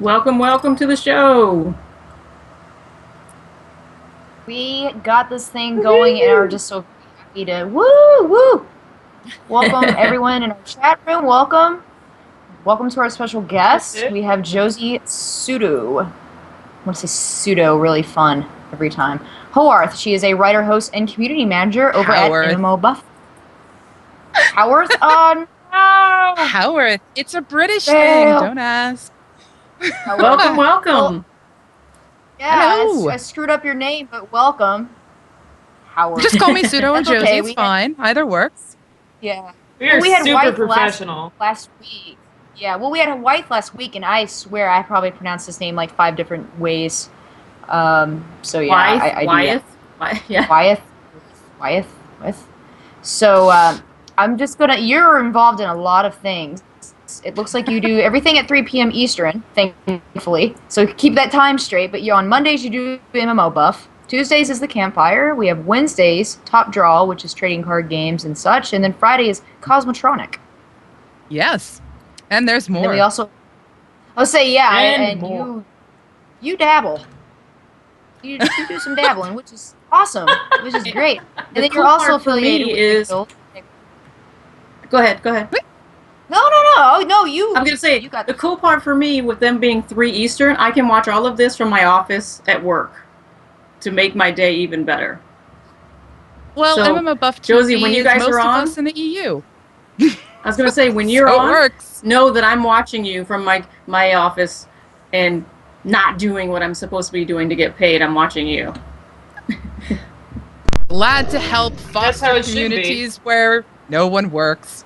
Welcome, welcome to the show. We got this thing going and are just so happy to woo. Welcome everyone in our chat room. Welcome to our special guest. We have Josie Pseudo. I want to say Pseudo, really fun every time. Howarth. She is a writer, host, and community manager over at MMO Buff. Howarth? Oh no! Howarth. It's a British thing. Don't ask. Welcome. Yeah, I screwed up your name, but welcome. Howard. Just call me Pseudo or Josie. Okay. It's fine. Either works. Yeah. We had super professional. Last week. Yeah, well, we had White last week, and I swear I probably pronounced his name like 5 different ways. So yeah, Wyeth. So I'm just gonna. You're involved in a lot of things. It looks like you do everything at 3 p.m. Eastern, thankfully. So keep that time straight. But on Mondays you do MMO Buff. Tuesdays is the Campfire. We have Wednesdays Top Draw, which is trading card games and such, and then Friday is Cosmotronic. Yes, and there's more. And then we also, I'll say and you dabble. You do some dabbling, which is awesome, which is great. And then you're also affiliated with Go ahead. No. Oh, no, you. I'm going to say, you got the cool part for me with them being 3 Eastern, I can watch all of this from my office at work to make my day even better. Well, so, MMO Buff TV Josie, when you guys most are on, of us in the EU. I was going to say, when you're so on, works. Know that I'm watching you from my office and not doing what I'm supposed to be doing to get paid. I'm watching you. Glad to help foster communities where no one works.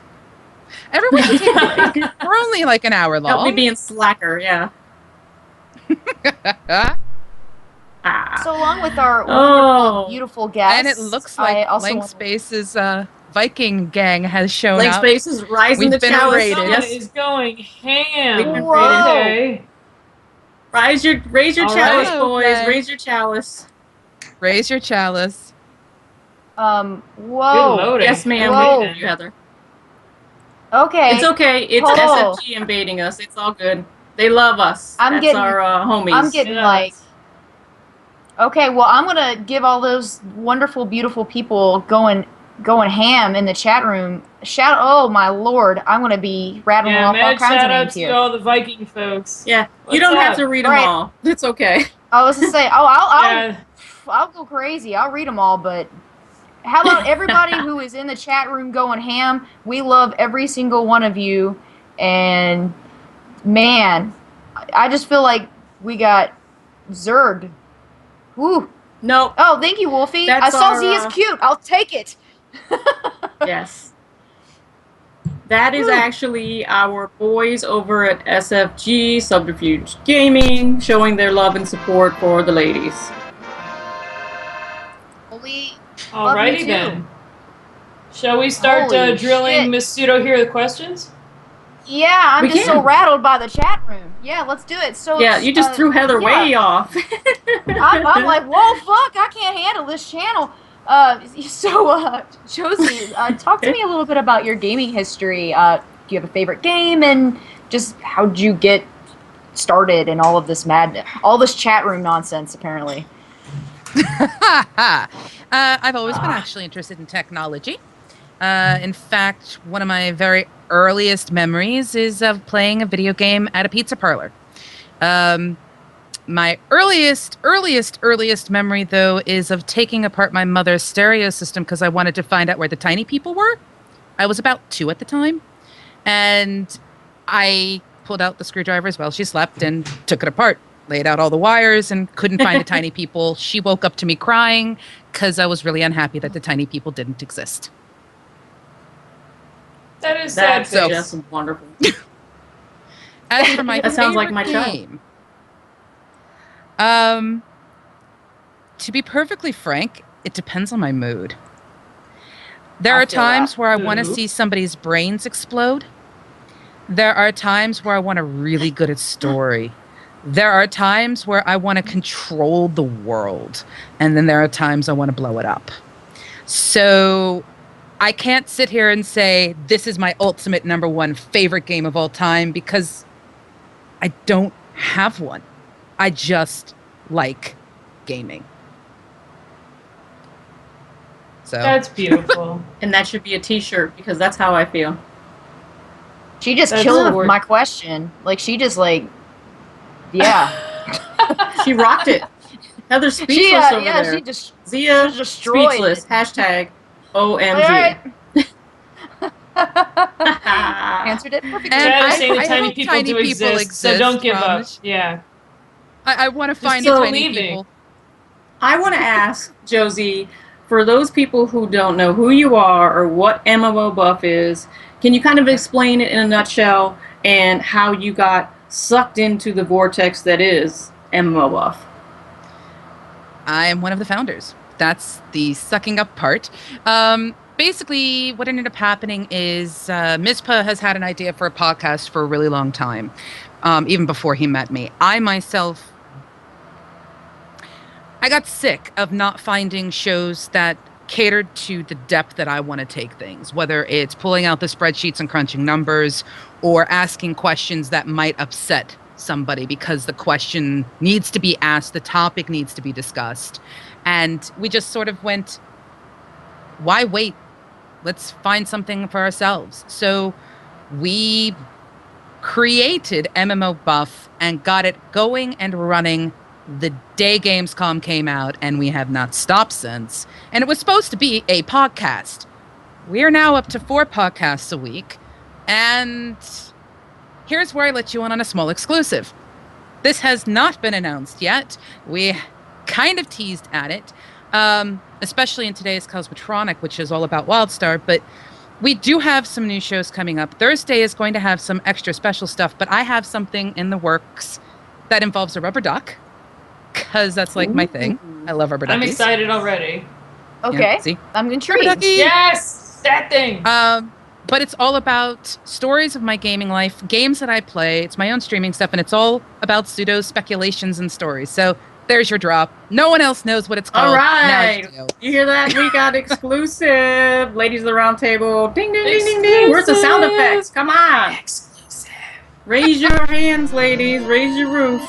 Everyone can take a break. We're only like an hour long. Help me being slacker, yeah. So along with our wonderful, beautiful guests. And it looks like Blank Space's Viking gang has shown Blank up. Space is rising the chalice. Yes. Is going ham. We've been rated. Raise your chalice, boys. Okay. Raise your chalice. Raise your chalice. Whoa. Yes, ma'am. We you, Heather. Okay. It's okay. It's SFG invading us. It's all good. They love us. That's our homies. I'm getting like... Okay, well, I'm going to give all those wonderful, beautiful people going ham in the chat room. Oh, my Lord. I'm going to be rattling off all kinds of names here. Shout out to all the Viking folks. Yeah, you don't have to read them all. It's okay. I was going to say, I'll go crazy. I'll read them all, but... How about everybody who is in the chat room going ham? We love every single one of you. And, man, I just feel like we got zerged. Woo. No. Oh, thank you, Wolfie. I saw Z is cute. I'll take it. Yes. That is actually our boys over at SFG, Subterfuge Gaming, showing their love and support for the ladies. Alrighty then. Shall we start drilling Miss Pseudo here with questions? Yeah, I'm just so rattled by the chat room. Yeah, let's do it. So yeah, you just threw Heather way off. I'm like, whoa, fuck, I can't handle this channel. Josie, talk to me a little bit about your gaming history. Do you have a favorite game, and just how'd you get started in all of this madness, all this chat room nonsense, apparently? I've always been actually interested in technology. In fact, one of my very earliest memories is of playing a video game at a pizza parlor. My earliest memory, though, is of taking apart my mother's stereo system because I wanted to find out where the tiny people were. I was about 2 at the time, and I pulled out the screwdrivers while she slept and took it apart. Laid out all the wires and couldn't find the tiny people. She woke up to me crying because I was really unhappy that the tiny people didn't exist. That is sad. That's wonderful. As for my that sounds like my game, to be perfectly frank, it depends on my mood. There are times where I want to see somebody's brains explode. There are times where I want a really good story. There are times where I want to control the world, and then there are times I want to blow it up. So I can't sit here and say this is my ultimate #1 favorite game of all time because I don't have one. I just like gaming. So That's beautiful. And that should be a t-shirt because that's how I feel. She just That's killed gorgeous. my question. Like, she just, like, yeah. She rocked it. Heather's speechless over there. Zia, she destroyed speechless. it. Hashtag OMG. Alright. Answered it perfectly. And Chad is I- saying I that tiny hope people tiny do people exist, so exist, don't give up. promise. Yeah. I want to find so the tiny leaving. people. I want to ask, Josie, for those people who don't know who you are or what MMO buff is, can you kind of explain it in a nutshell and how you got sucked into the vortex that is MMO buff? I am one of the founders. That's the sucking up part. Basically, what ended up happening is Mizpah has had an idea for a podcast for a really long time, even before he met me. I got sick of not finding shows that catered to the depth that I want to take things, whether it's pulling out the spreadsheets and crunching numbers or asking questions that might upset somebody because the question needs to be asked, the topic needs to be discussed. And we just sort of went, why wait? Let's find something for ourselves. So we created MMO Buff and got it going and running the day Gamescom came out, and we have not stopped since. And it was supposed to be a podcast. We are now up to 4 podcasts a week. And here's where I let you in on a small exclusive. This has not been announced yet. We kind of teased at it, especially in today's Cosmotronic, which is all about WildStar. But we do have some new shows coming up. Thursday is going to have some extra special stuff, but I have something in the works that involves a rubber duck, because that's like my thing. I love rubber duckies. I'm excited already. Okay. Yeah, see? I'm intrigued. Rubber ducky. Yes! That thing! But it's all about stories of my gaming life, games that I play. It's my own streaming stuff, and it's all about pseudo speculations and stories. So there's your drop. No one else knows what it's called. All Now right. you do. You hear that? We got exclusive. Ladies of the round table. Ding, ding, ding, ding, ding. Where's the sound effects? Come on. Exclusive. Raise your hands, ladies. Raise your roof.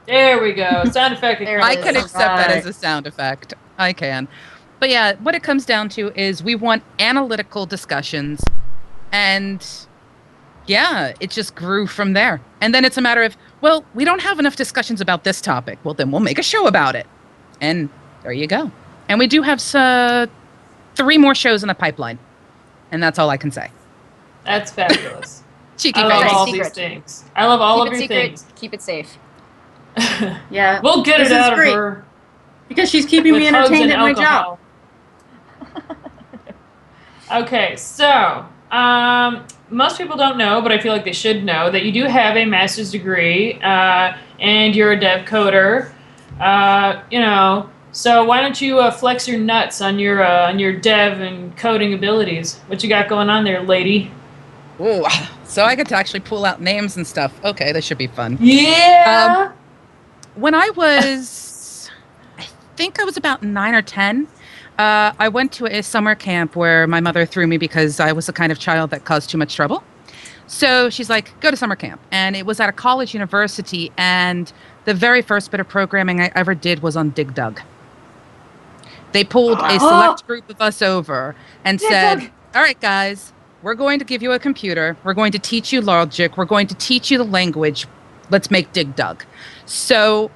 There we go. Sound effect. There it I is. can accept that Right. as a sound effect. I can. But yeah, what it comes down to is we want analytical discussions. And yeah, it just grew from there. And then it's a matter of, well, we don't have enough discussions about this topic. Well, then we'll make a show about it. And there you go. And we do have 3 more shows in the pipeline. And that's all I can say. That's fabulous. Cheeky I love face. all Secret. these things. I love all Keep of it your secret. things. Keep it safe. Yeah. We'll get This it is out great. of her. Because she's keeping me with hugs entertained and at my job. alcohol. Okay, so most people don't know, but I feel like they should know that you do have a master's degree, and you're a dev coder. So why don't you flex your nuts on your dev and coding abilities? What you got going on there, lady? Ooh, so I get to actually pull out names and stuff. Okay, this should be fun. Yeah. When I was, I think I was about 9 or 10, I went to a summer camp where my mother threw me because I was the kind of child that caused too much trouble. So she's like, go to summer camp. And it was at a college university, and the very first bit of programming I ever did was on Dig Dug. They pulled a select group of us over and said, all right, guys, we're going to give you a computer. We're going to teach you logic. We're going to teach you the language. Let's make Dig Dug. So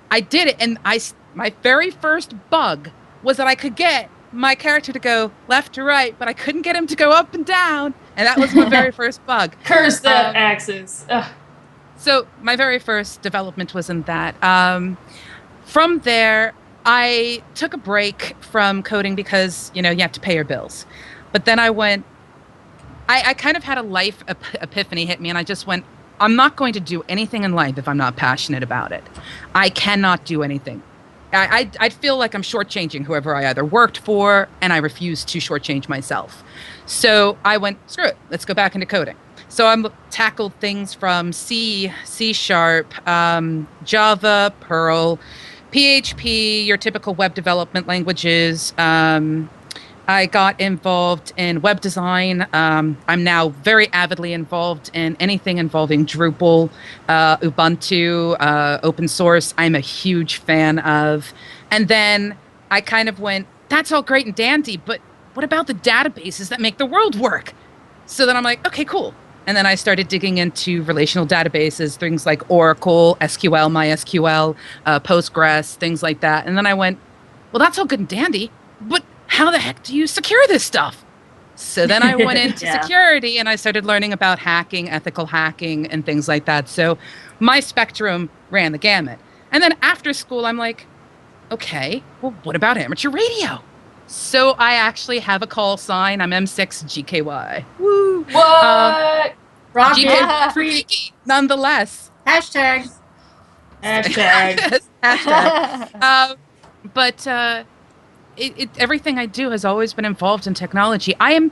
I did it, and my very first bug was that I could get my character to go left to right, but I couldn't get him to go up and down, and that was my very first bug. Curse that axis. Ugh. So my very first development was in that. From there, I took a break from coding because, you have to pay your bills. But then I went, I kind of had a life epiphany hit me, and I just went, I'm not going to do anything in life if I'm not passionate about it. I cannot do anything. I feel like I'm shortchanging whoever I either worked for, and I refuse to shortchange myself. So I went, screw it, let's go back into coding. So I tackled things from C, C#, Java, Perl, PHP, your typical web development languages, I got involved in web design. I'm now very avidly involved in anything involving Drupal, Ubuntu, open source. I'm a huge fan of. And then I kind of went, that's all great and dandy, but what about the databases that make the world work? So then I'm like, okay, cool. And then I started digging into relational databases, things like Oracle, SQL, MySQL, Postgres, things like that. And then I went, well, that's all good and dandy, but how the heck do you secure this stuff? So then I went into security and I started learning about hacking, ethical hacking, and things like that. So my spectrum ran the gamut. And then after school, I'm like, okay, well, what about amateur radio? So I actually have a call sign. I'm M6GKY. Woo! What? Rock GKY it. for geeky, nonetheless. Hashtag. Hashtag. Hashtag. But everything I do has always been involved in technology. I'm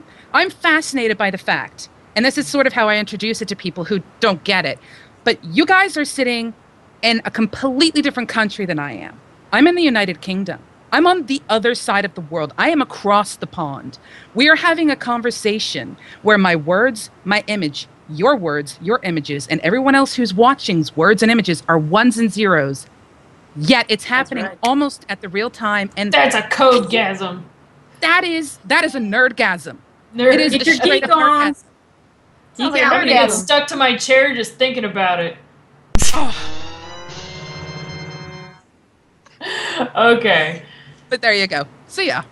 fascinated by the fact, and this is sort of how I introduce it to people who don't get it, but you guys are sitting in a completely different country than I am. I'm in the United Kingdom. I'm on the other side of the world. I am across the pond. We are having a conversation where my words, my image, your words, your images, and everyone else who's watching's words and images are ones and zeros. Yet it's happening almost at the real time, and That's a codegasm. that is a nerdgasm. Nerd. It is Get a your straight geek up on. nerdgasm. I'm Geek gonna get out. stuck to my chair just thinking about it. Okay. But there you go. So yeah,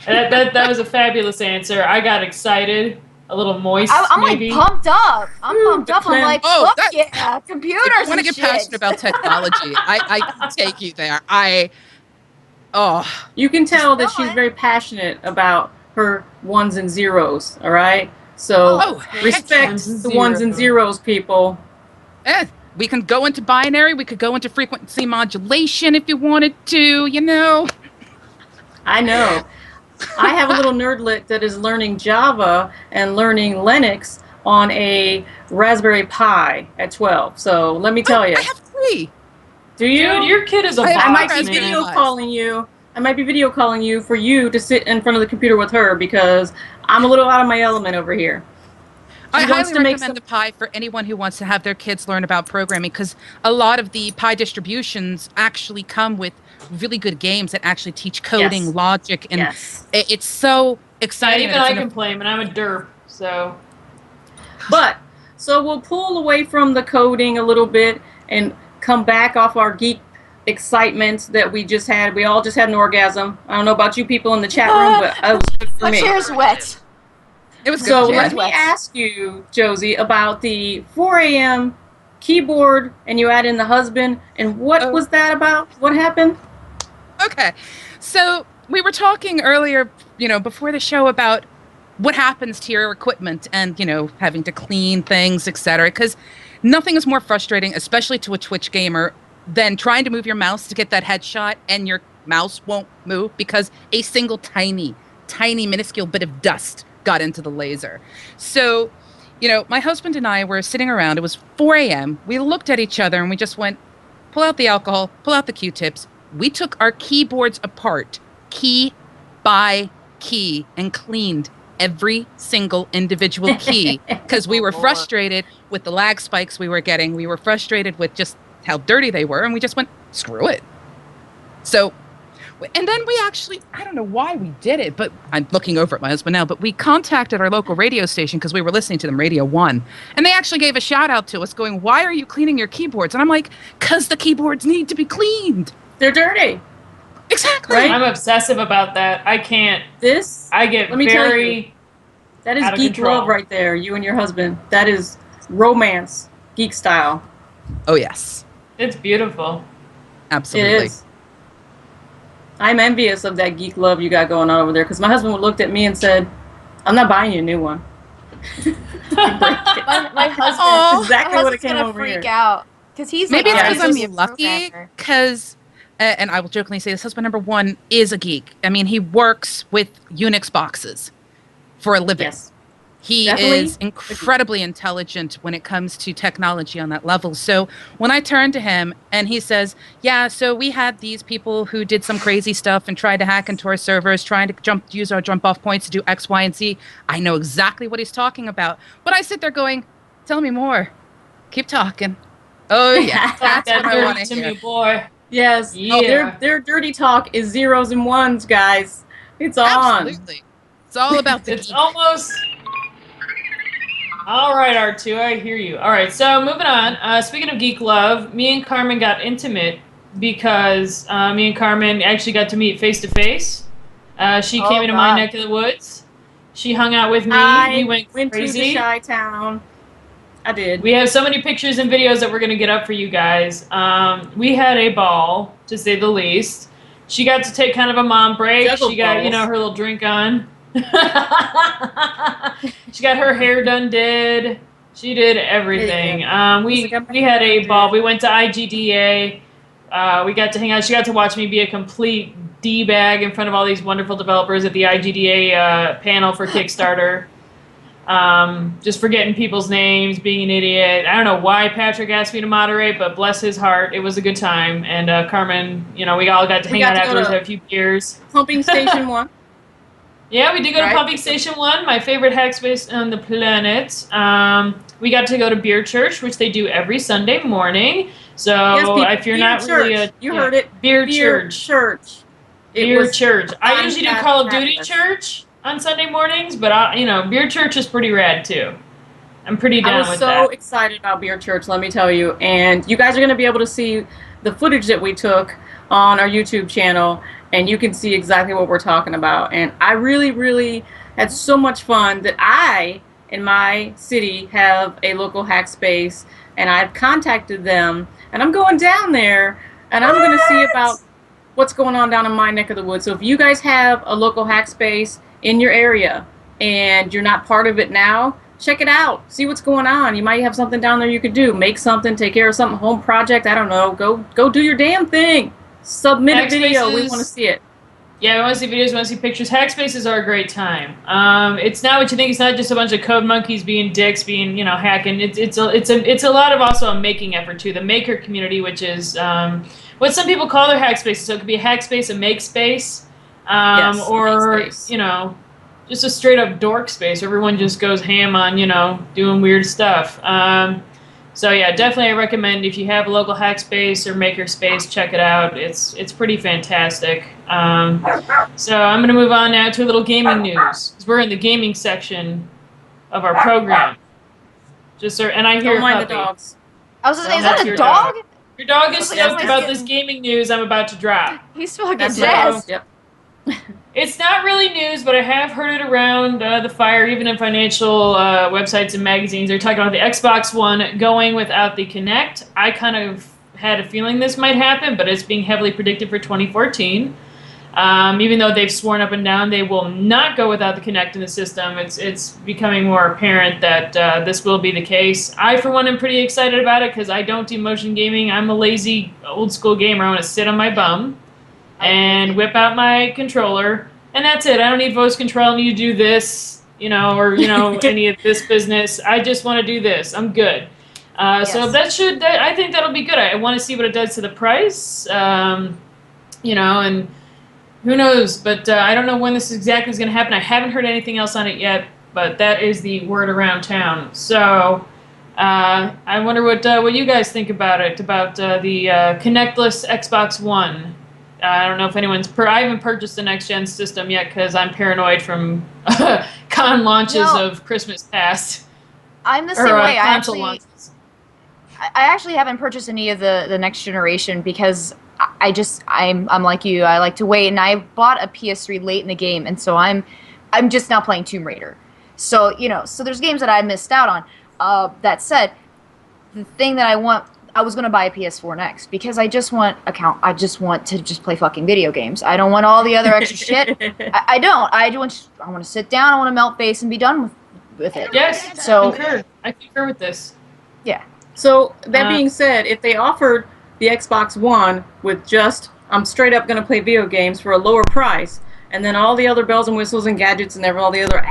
That was a fabulous answer. I got excited, a little moist, I'm maybe. like pumped up. I'm pumped up. I'm like, Oh, fuck that- yeah, computers if you want to and get shit. passionate about technology, I can take you there. You can tell that Just she's know it. very passionate about her ones and zeros, all right? So Oh, heck respect Ones and the ones and zeros, people. we can go into binary. We could go into frequency modulation if you wanted to. You know. I know. I have a little nerdlet that is learning Java and learning Linux on a Raspberry Pi at 12. So let me tell you. I have 3. Do you? Dude, your kid is a I boss, I might be Raspberry video Pi. calling you. I might be video calling you for you to sit in front of the computer with her because I'm a little out of my element over here. I She wants highly to make recommend the Pi for anyone who wants to have their kids learn about programming, because a lot of the Pi distributions actually come with really good games that actually teach coding, Yes. logic, and Yes. it's so Yeah, exciting. even that it's I an can play him, and I'm a derp, so. But so we'll pull away from the coding a little bit and come back off our geek excitement that we just had. We all just had an orgasm. I don't know about you people in the chat room, but it was good for My me. chair's wet. It was good. So Jen. let me ask you, Josie, about the 4 a.m. keyboard, and you add in the husband, and what was that about? What happened? Okay. So we were talking earlier, before the show about what happens to your equipment and, having to clean things, etc. Because nothing is more frustrating, especially to a Twitch gamer, than trying to move your mouse to get that headshot and your mouse won't move because a single tiny, minuscule bit of dust got into the laser. So, my husband and I were sitting around. It was 4 a.m. We looked at each other and we just went, pull out the alcohol, pull out the Q-tips. We took our keyboards apart, key by key, and cleaned every single individual key because we were frustrated with the lag spikes we were getting. We were frustrated with just how dirty they were, and we just went, screw it. So, and then we actually, I don't know why we did it, but I'm looking over at my husband now, but we contacted our local radio station because we were listening to them, Radio 1, and they actually gave a shout out to us going, why are you cleaning your keyboards? And I'm like, because the keyboards need to be cleaned. They're dirty. Exactly. Right? I'm obsessive about that. I can't. This, I get Let me tell very. that is out of geek control. love right there, you and your husband. That is romance, geek style. Oh, yes. It's beautiful. Absolutely. It is. I'm envious of that geek love you got going on over there because my husband looked at me and said, I'm not buying you a new one. My husband. Aw. Exactly my what it husband's came gonna over freak here. out because he's Maybe like, it's because he's I'm lucky, because, and I will jokingly say this, husband number 1 is a geek. I mean, he works with Unix boxes for a living. Yes. He Definitely. is incredibly intelligent when it comes to technology on that level. So when I turn to him and he says, yeah, so we had these people who did some crazy stuff and tried to hack into our servers, trying to use our jump off points to do X, Y, and Z. I know exactly what he's talking about. But I sit there going, tell me more. Keep talking. Oh, yeah. Talk That's what that I want dirty to to hear. me, boy. Yes. Yeah. Their dirty talk is zeros and ones, guys. It's on. Absolutely. It's all about the It's geek. almost. All right, R2, I hear you. All right, so moving on. Speaking of geek love, me and Carmen got intimate because me and Carmen actually got to meet face to face. She Oh, came into God. my neck of the woods. She hung out with me. I We went went to the crazy. Chi Town. I did. We have so many pictures and videos that we're going to get up for you guys. We had a ball, to say the least. She got to take kind of a mom break. Juggle She got, balls. her little drink on. She got her hair done did. She did everything. We had a ball. We went to IGDA. We got to hang out. She got to watch me be a complete D-bag in front of all these wonderful developers at the IGDA panel for Kickstarter. Just forgetting people's names, being an idiot. I don't know why Patrick asked me to moderate, but bless his heart, it was a good time. And Carmen, we all got to hang out afterwards, have a few beers. Pumping Station 1. Yeah, we did go to Right. Pumping Station 1, my favorite hack space on the planet. We got to go to Beer Church, which they do every Sunday morning. So Yes, people, if you're Beer not really Church. a... You heard it. Beer Church. Church. It Beer was Church. I usually do Call of Duty fabulous. Church on Sunday mornings, but Beer Church is pretty rad too. I'm pretty down I was with so that. excited about Beer Church, let me tell you. And you guys are going to be able to see the footage that we took on our YouTube channel, and you can see exactly what we're talking about. And I really, really had so much fun that I, in my city, have a local hack space, and I've contacted them, and I'm going down there, and I'm going to see about what's going on down in my neck of the woods. So if you guys have a local hack space in your area and you're not part of it now, check it out. See what's going on. You might have something down there you could do. Make something, take care of something, home project, I don't know. Go do your damn thing. Submit a video. We want to see it. Yeah, we want to see videos, we want to see pictures. Hackspaces are a great time. It's not what you think. It's not just a bunch of code monkeys being dicks, being hacking. It's a lot of also a making effort too. The maker community, which is what some people call their hackspaces. So it could be a hackspace, a make space, Yes, or make space. just a straight up dork space where everyone just goes ham on doing weird stuff. So yeah, definitely I recommend if you have a local hack space or maker space, check it out. It's pretty fantastic. So I'm going to move on now to a little gaming news, because we're in the gaming section of our program. And I hear Don't mind the puppy. dogs. I was just saying, is That's that your a dog? Your dog is That's stoked my about skin. this gaming news I'm about to drop. He's fucking That's jazzed. Yep. It's not really news, but I have heard it around the fire, even in financial websites and magazines. They're talking about the Xbox One going without the Kinect. I kind of had a feeling this might happen, but it's being heavily predicted for 2014. Even though they've sworn up and down they will not go without the Kinect in the system, it's becoming more apparent that this will be the case. I, for one, am pretty excited about it because I don't do motion gaming. I'm a lazy, old-school gamer. I want to sit on my bum and whip out my controller, and that's it. I don't need voice control. I don't need to do this, or any of this business. I just want to do this. I'm good. So I think that'll be good. I want to see what it does to the price, and who knows. But I don't know when this exactly is going to happen. I haven't heard anything else on it yet, but that is the word around town. So I wonder what you guys think about it, about the Kinectless Xbox One. I don't know if anyone's... I haven't purchased the next-gen system yet because I'm paranoid from con launches of Christmas past. I'm the same way. Console launches. I actually haven't purchased any of the next generation because I'm like you. I like to wait, and I bought a PS3 late in the game, and so I'm just now playing Tomb Raider. So so there's games that I missed out on. That said, the thing that I was gonna buy a PS4 next because I just want to just play fucking video games. I don't want all the other extra shit. I don't. I want to sit down. I want to melt face and be done with it. Yes. So I concur with this. yeah. So that being said, if they offered the Xbox One with just I'm straight up going to play video games for a lower price, and then all the other bells and whistles and gadgets and all the other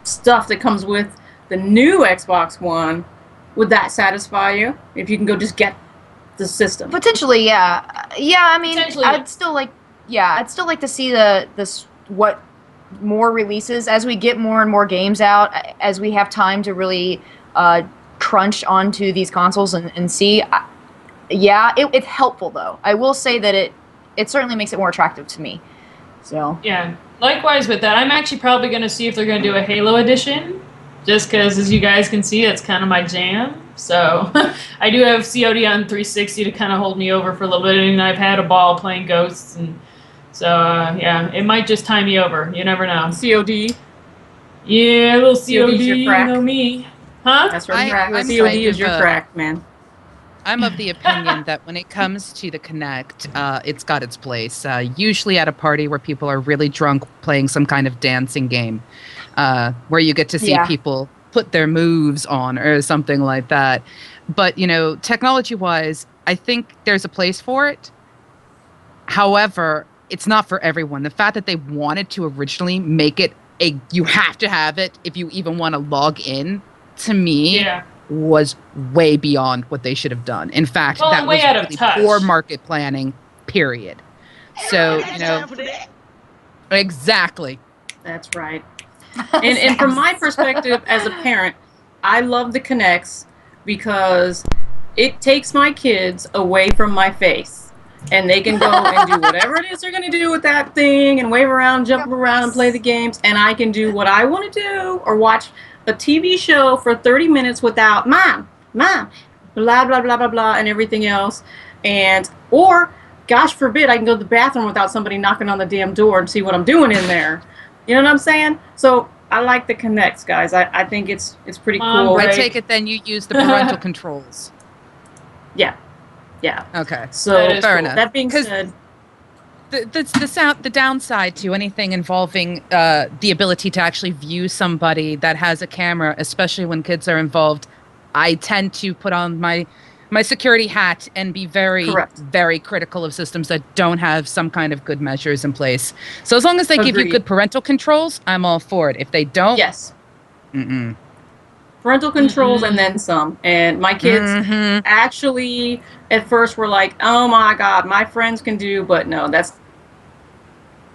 stuff that comes with the new Xbox One, would that satisfy you? If you can go just get the system. Potentially, yeah. Yeah, I mean, Potentially. I'd still like to see what more releases as we get more and more games out, as we have time to really crunch onto these consoles and see. Yeah, it's helpful though. I will say that it certainly makes it more attractive to me. So Yeah, likewise with that. I'm actually probably going to see if they're going to do a Halo edition, just because, as you guys can see, it's kind of my jam. So I do have COD on 360 to kind of hold me over for a little bit, and I've had a ball playing Ghosts, and so yeah, it might just tie me over. You never know. COD. Yeah, a little COD, COD's your you crack. know me. Huh? That's right. I'm COD kind is of your crack, man. I'm of the opinion that when it comes to the Kinect, it's got its place. Usually at a party where people are really drunk playing some kind of dancing game, where you get to see people put their moves on or something like that. But, you know, technology-wise, I think there's a place for it. However, it's not for everyone. The fact that they wanted to originally make it you have to have it if you even want to log in, to me, was way beyond what they should have done. In fact, that was really poor market planning, period. So, you know, exactly. That's right. And from my perspective as a parent, I love the Kinects because it takes my kids away from my face. And they can go and do whatever it is they're going to do with that thing and wave around, jump around, and play the games. And I can do what I want to do or watch a TV show for 30 minutes without mom, blah, blah, blah, blah, blah, and everything else. Or, gosh forbid, I can go to the bathroom without somebody knocking on the damn door and see what I'm doing in there. You know what I'm saying? So I like the Kinects, guys. I think it's pretty cool. I take it then you use the parental controls. Yeah. Yeah. Okay. So fair enough. That being said, the downside to anything involving the ability to actually view somebody that has a camera, especially when kids are involved, I tend to put on my security hat and be very, very critical of systems that don't have some kind of good measures in place. So as long as they give you good parental controls, I'm all for it. If they don't, yes. Parental controls and then some. And my kids actually at first were like, oh my God, my friends can do, but no, that's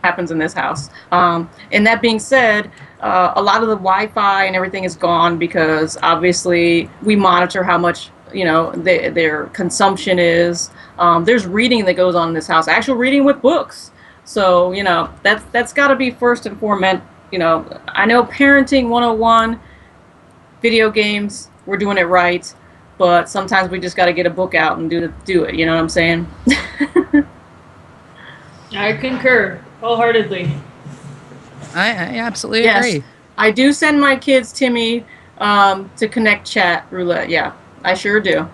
happens in this house. And that being said, a lot of the Wi-Fi and everything is gone because obviously we monitor how much, you know, their consumption is. There's reading that goes on in this house, actual reading with books. So, you know, that's got to be first and foremost. You know, I know parenting 101, video games, we're doing it right, but sometimes we just got to get a book out and do it. You know what I'm saying? I concur wholeheartedly. I absolutely agree. I do send my kids, Timmy, to connect chat roulette. Yeah, I sure do.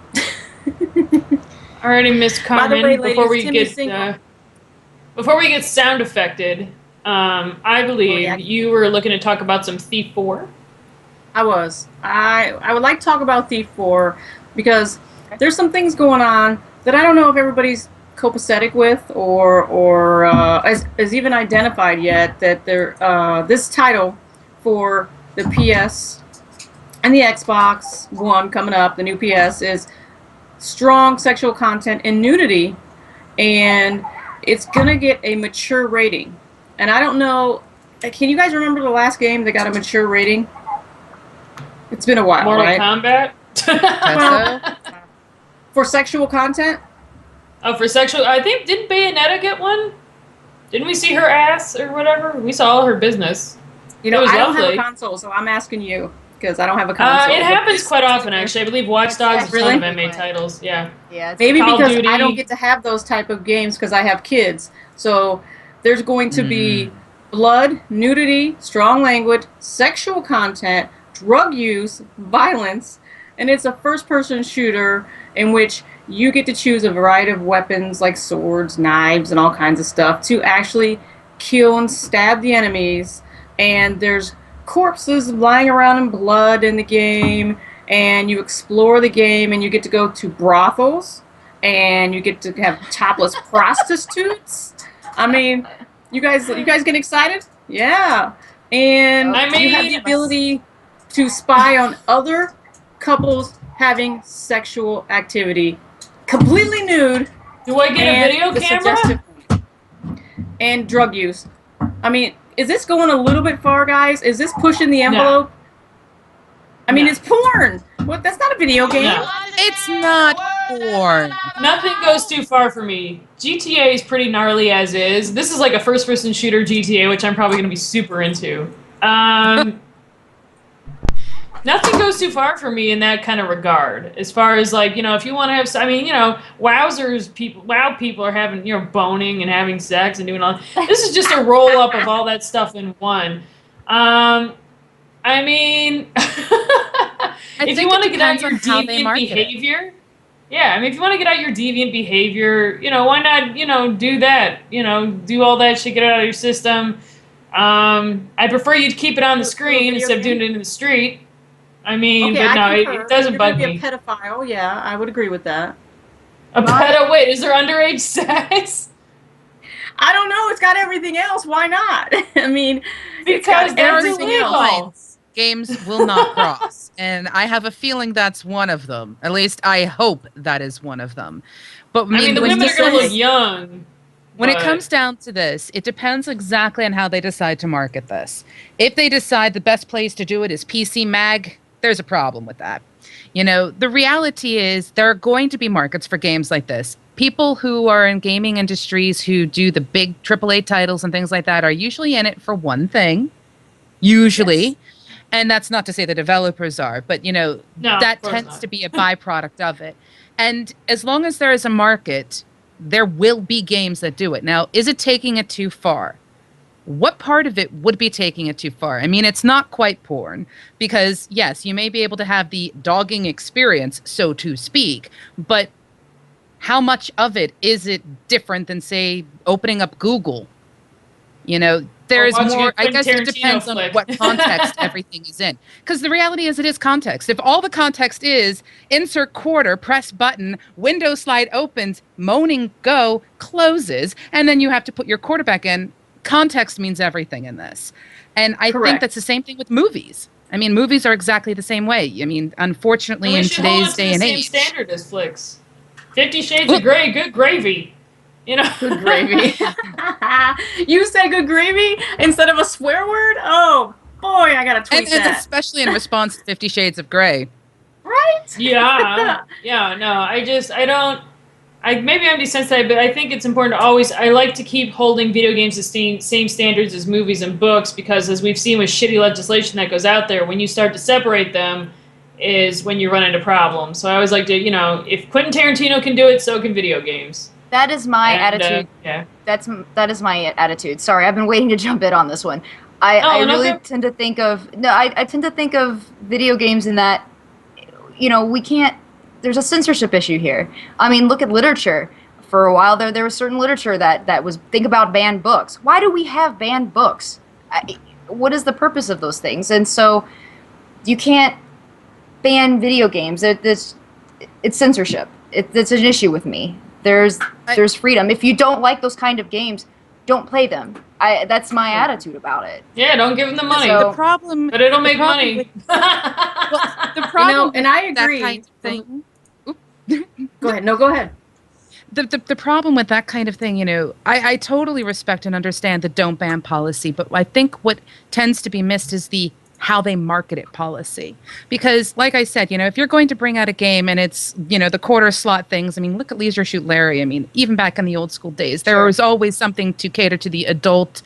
Alrighty, Miss Carmen. By the way, ladies, before we get sound affected, I believe you were looking to talk about some Thief 4. I was. I would like to talk about Thief 4 because there's some things going on that I don't know if everybody's copacetic with or as even identified yet, that this title for the PS and the Xbox One coming up, the new PS, is strong sexual content and nudity, and it's gonna get a mature rating. And I don't know, can you guys remember the last game that got a mature rating? It's been a while, Mortal right? Kombat? Well, for sexual content? Oh, for sexual... I think, didn't Bayonetta get one? Didn't we see her ass or whatever? We saw all her business. You know, I don't have a console, so I'm asking you, because I don't have a console. It happens quite often, actually. I believe Watch Dogs is one of MA titles. Yeah. Maybe because I don't get to have those type of games because I have kids. So there's going to be blood, nudity, strong language, sexual content, drug use, violence, and it's a first-person shooter in which you get to choose a variety of weapons like swords, knives, and all kinds of stuff to actually kill and stab the enemies. And there's corpses lying around in blood in the game, and you explore the game, and you get to go to brothels, and you get to have topless prostitutes. I mean, you guys getting excited? Yeah. and I you have the mean- ability to spy on other couples having sexual activity, completely nude. Do I get a and video the camera? suggestive- and drug use. I mean, is this going a little bit far, guys? Is this pushing the envelope? I mean, No. it's porn. What? That's not a video game. No. It's not porn. Nothing goes too far for me. GTA is pretty gnarly as is. This is like a first-person shooter GTA, which I'm probably going to be super into. Nothing goes too far for me in that kind of regard. As far as like, you know, if you want to have, I mean, you know, WoW people are having, you know, boning and having sex and doing all. This is just a roll up of all that stuff in one. I mean, if you want to get out your deviant behavior, yeah, I mean, if you want to get out your deviant behavior, you know, why not, you know, do that, you know, do all that shit, get it out of your system. I prefer you to keep it on the screen instead of doing it in the street. I mean, Okay, but no, concur. it doesn't You're bug gonna me. be a pedophile, yeah, I would agree with that. A pedo? Wait, is there underage sex? I don't know. It's got everything else. Why not? I mean, Because that's everything illegal. else. Games will not cross. And I have a feeling that's one of them. At least I hope that is one of them. But I mean, the women are going to look young. When it but- comes down to this, it depends exactly on how they decide to market this. If they decide the best place to do it is PC Mag, there's a problem with that. You know, the reality is there are going to be markets for games like this. People who are in gaming industries who do the big AAA titles and things like that are usually in it for one thing. Usually. Yes. And that's not to say the developers are, but, you know, No, that of course tends not. to be a byproduct of it. And as long as there is a market, there will be games that do it. Now, is it taking it too far? What part of it would be taking it too far? I mean, it's not quite porn because, yes, you may be able to have the dogging experience, so to speak, but how much of it is it different than, say, opening up Google? You know, there's watching more, a I Quentin guess it Tarantino depends on flick. what context everything is in. Because the reality is it is context. If all the context is insert quarter, press button, window slide opens, moaning go, closes, and then you have to put your quarter back in, context means everything in this. And I think Correct. that's the same thing with movies. I mean, movies are exactly the same way. I mean, unfortunately, we in should hold today's it to day the and same age. standard as flicks. 50 Shades of Grey, good gravy. You know, Good gravy. You said good gravy instead of a swear word? Oh, boy, I gotta tweet And that. especially in response to 50 Shades of Grey. Right? Yeah, no, I don't. Maybe I'm desensitized, but I think it's important to always. I like to keep holding video games to same standards as movies and books because, as we've seen with shitty legislation that goes out there, when you start to separate them, is when you run into problems. So I always like to, you know, if Quentin Tarantino can do it, so can video games. That is my And, attitude. Yeah. That is my attitude. Sorry, I've been waiting to jump in on this one. I no, really okay. tend to think of I tend to think of video games in that, you know, we can't. There's a censorship issue here. I mean, look at literature. For a while there was certain literature that was think about banned books. Why do we have banned books? What is the purpose of those things? And so, you can't ban video games. It's censorship. It's an issue with me. There's freedom. If you don't like those kind of games, don't play them. That's my attitude about it. Yeah, don't give them the money. So- The problem, but it'll the make problem money. with- the problem, and I with that agree. kind of thing. Go ahead. No, go ahead. The problem with that kind of thing, you know, I totally respect and understand the don't ban policy, but I think what tends to be missed is the how they market it policy. Because, like I said, you know, if you're going to bring out a game and it's, you know, the quarter slot things, I mean, look at Leisure Shoot Larry. I mean, even back in the old school days, there was always something to cater to the adult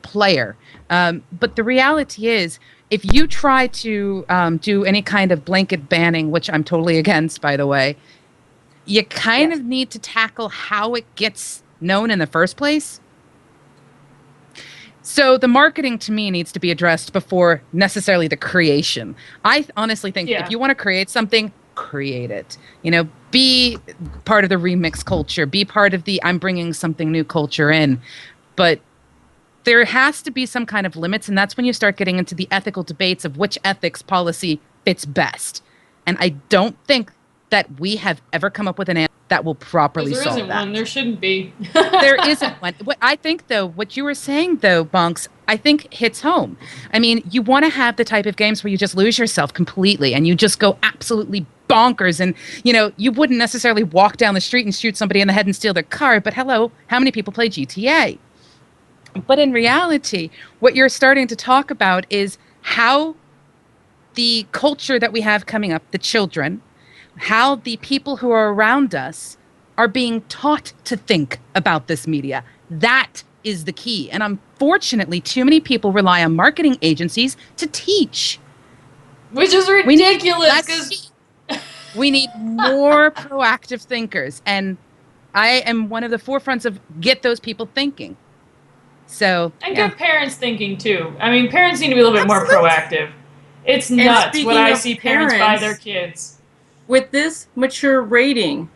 player. But the reality is, if you try to do any kind of blanket banning, which I'm totally against, by the way, you kind of need to tackle how it gets known in the first place. So the marketing to me needs to be addressed before necessarily the creation. I honestly think if you want to create something, create it. You know, be part of the remix culture, be part of the I'm bringing something new culture in. But there has to be some kind of limits, and that's when you start getting into the ethical debates of which ethics policy fits best. And I don't think that we have ever come up with an answer that will properly There solve isn't that. one. There shouldn't be. There isn't one. What I think, though, what you were saying, though, Bunks, I think hits home. I mean, you want to have the type of games where you just lose yourself completely and you just go absolutely bonkers. And, you know, you wouldn't necessarily walk down the street and shoot somebody in the head and steal their car. But hello, how many people play GTA? But in reality, what you're starting to talk about is how the culture that we have coming up, the children, how the people who are around us are being taught to think about this media. That is the key. And unfortunately, too many people rely on marketing agencies to teach. Which is ridiculous. We need more proactive thinkers. And I am one of the forefronts of get those people thinking. So, and good parents thinking too. I mean, parents need to be a little bit more proactive. It's nuts when I see parents buy their kids. With this mature rating,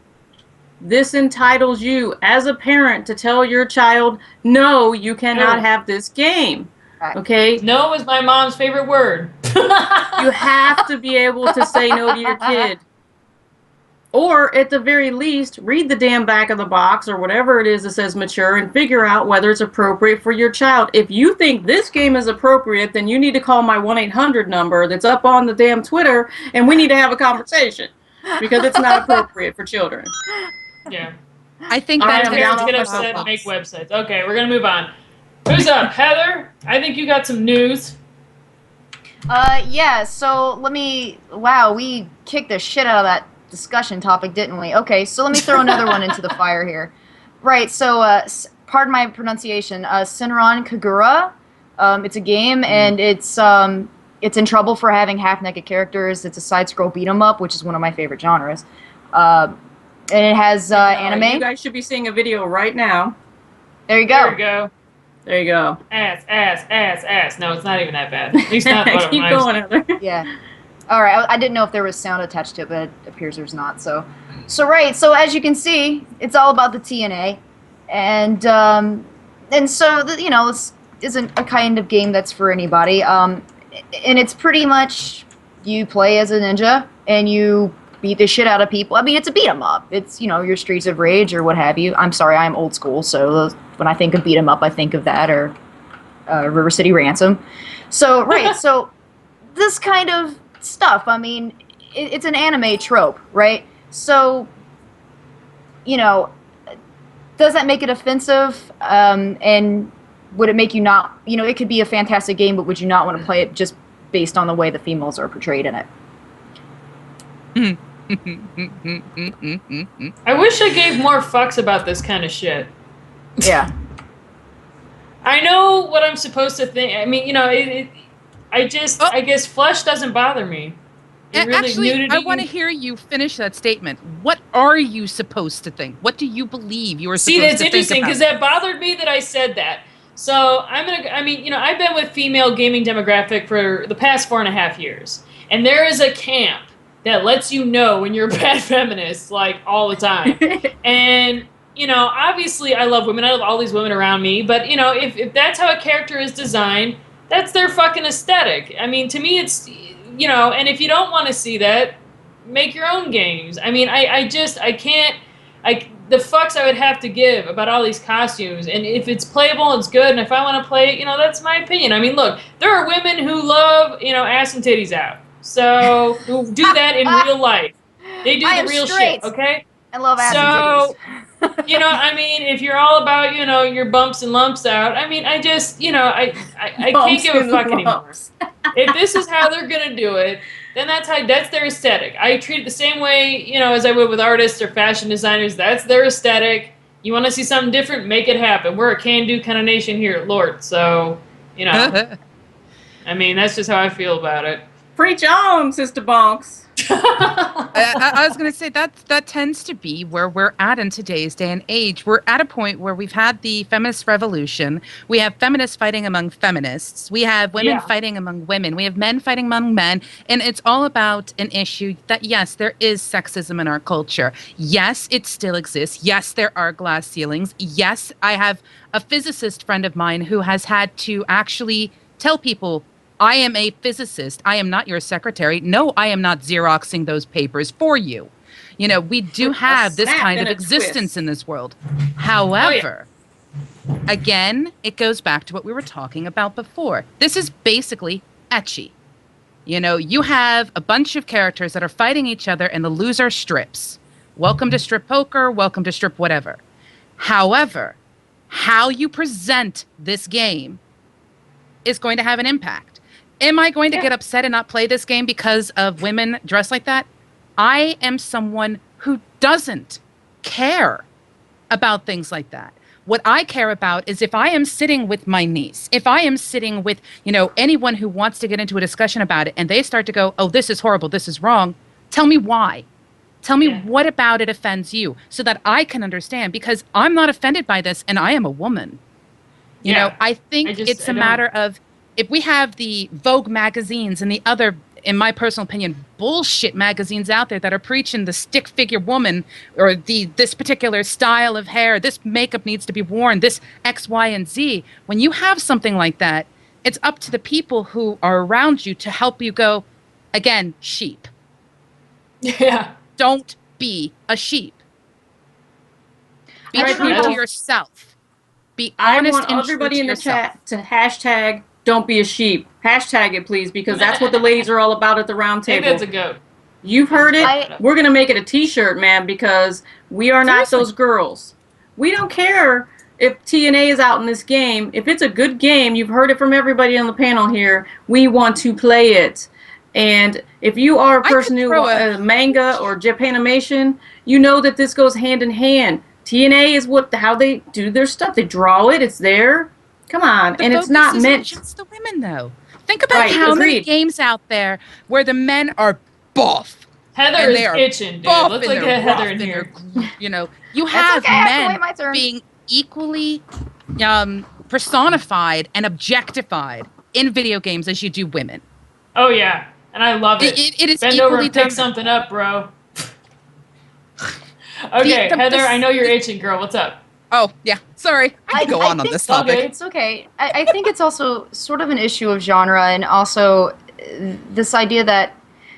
this entitles you as a parent to tell your child, no, you cannot have this game. Okay? No is my mom's favorite word. You have to be able to say no to your kid. Or, at the very least, read the damn back of the box or whatever it is that says mature and figure out whether it's appropriate for your child. If you think this game is appropriate, then you need to call my 1-800 number that's up on the damn Twitter, and we need to have a conversation. Because it's not appropriate for children. Yeah. I think that parents get upset and make websites. Okay, we're going to move on. Who's up? Heather, I think you got some news. Yeah, so wow, we kicked the shit out of that discussion topic, didn't we? Okay, so let me throw another one into the fire here. Right, so, pardon my pronunciation, Shinran Kagura, it's a game, and it's in trouble for having half-naked characters. It's a side-scroll beat-em-up, which is one of my favorite genres. And it has anime. You guys should be seeing a video right now. There you go. There you go. There you go. Ass. No, it's not even that bad. At least not what Keep going, Heather. Yeah. All right, I didn't know if there was sound attached to it, but it appears there's not. So right, so as you can see, it's all about the TNA, and so this isn't a kind of game that's for anybody. And it's pretty much you play as a ninja and you beat the shit out of people. I mean, it's a beat 'em up. It's your Streets of Rage or what have you. I'm sorry, I'm old school, so when I think of beat 'em up, I think of that or River City Ransom. So right, so this kind of stuff. I mean, it's an anime trope, right? So, does that make it offensive? And would it make you not, it could be a fantastic game, but would you not want to play it just based on the way the females are portrayed in it? I wish I gave more fucks about this kind of shit. Yeah. I know what I'm supposed to think. I mean, I guess flesh doesn't bother me. Actually, I want to hear you finish that statement. What are you supposed to think? What do you believe you are supposed to think about? See, that's interesting, because that bothered me that I said that. So, I've been with female gaming demographic for the past 4.5 years. And there is a camp that lets you know when you're a bad feminist, like, all the time. And, obviously I love women. I love all these women around me. But, if that's how a character is designed, that's their fucking aesthetic. I mean, to me, it's, and if you don't want to see that, make your own games. I mean, I can't, the fucks I would have to give about all these costumes, and if it's playable, it's good, and if I want to play it, that's my opinion. I mean, look, there are women who love, ass and titties out. So, who do that in real life. They do the real shit, okay? I love ass and titties. I mean, if you're all about, your bumps and lumps out, I mean, I just, I can't give a fuck anymore. If this is how they're gonna do it, then that's their aesthetic. I treat it the same way, as I would with artists or fashion designers. That's their aesthetic. You want to see something different, make it happen. We're a can-do kind of nation here at LORT, so, I mean, that's just how I feel about it. Preach on, Sister Bonks. I was going to say that tends to be where we're at in today's day and age. We're at a point where we've had the feminist revolution. We have feminists fighting among feminists. We have women fighting among women. We have men fighting among men. And it's all about an issue that, yes, there is sexism in our culture. Yes, it still exists. Yes, there are glass ceilings. Yes, I have a physicist friend of mine who has had to actually tell people, I am a physicist. I am not your secretary. No, I am not Xeroxing those papers for you. You know, we do have this snap kind and of a existence twist. in this world. However, again, it goes back to what we were talking about before. This is basically ecchi. You know, you have a bunch of characters that are fighting each other and the loser strips. Welcome to strip poker, welcome to strip whatever. However, how you present this game is going to have an impact. Am I going to get upset and not play this game because of women dressed like that? I am someone who doesn't care about things like that. What I care about is if I am sitting with my niece, if I am sitting with, you know, anyone who wants to get into a discussion about it and they start to go, oh, this is horrible, this is wrong, tell me why. Tell me what about it offends you so that I can understand, because I'm not offended by this and I am a woman. You know, I think it's a matter of, if we have the Vogue magazines and the other, in my personal opinion, bullshit magazines out there that are preaching the stick figure woman or this particular style of hair, this makeup needs to be worn, this X, Y, and Z. When you have something like that, it's up to the people who are around you to help you go, again, sheep. Yeah. Don't be a sheep. Be true to yourself. Be honest. I want everybody in the chat to hashtag don't be a sheep. Hashtag it, please, because that's what the ladies are all about at the round table. Maybe that's a goat. You've heard it. We're going to make it a t-shirt, man, because we are not those girls. We don't care if TNA is out in this game. If it's a good game, you've heard it from everybody on the panel here, we want to play it. And if you are a person who manga or Japanimation, you know that this goes hand in hand. TNA is how they do their stuff. They draw it. It's there. Come on. And it's not meant just the women, though. Think about how many games out there where the men are buff. Heather is itching, dude. Looks like a Heather in here. You know, you have men being equally personified and objectified in video games as you do women. Oh, yeah. And I love it. It is Bend over and pick something up, bro. Okay, Heather, I know you're itching, girl. What's up? Oh, yeah. Sorry. I can go on this topic. It's okay. I think it's also sort of an issue of genre, and also this idea that,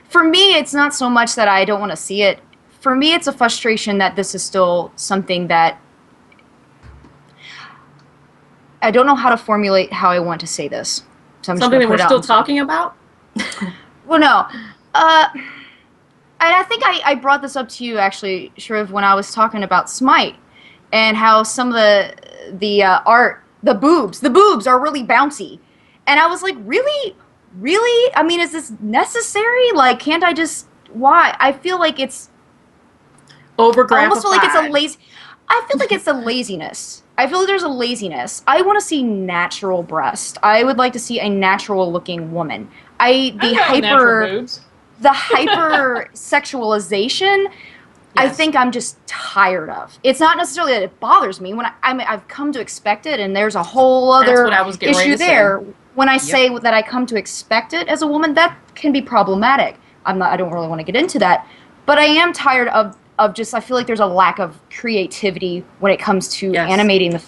for me, it's not so much that I don't want to see it. For me, it's a frustration that this is still something that I don't know how to formulate how I want to say this. So I'm something that we're still talking about? Well, no. And I think I brought this up to you, actually, Shriv, when I was talking about Smite, and how some of the art, the boobs are really bouncy. And I was like, really? Really? I mean, is this necessary? Like, can't I just, why? I feel like it's over-graphified. I almost feel like it's a lazy, I feel like it's a laziness. I feel like there's a laziness. I want to see natural breast. I would like to see a natural looking woman. The hyper sexualization, yes. I think I'm just tired of. It's not necessarily that it bothers me. When I've come to expect it, and there's a whole other issue there. When I say that I come to expect it as a woman, that can be problematic. I don't really want to get into that, but I am tired of just, I feel like there's a lack of creativity when it comes to animating the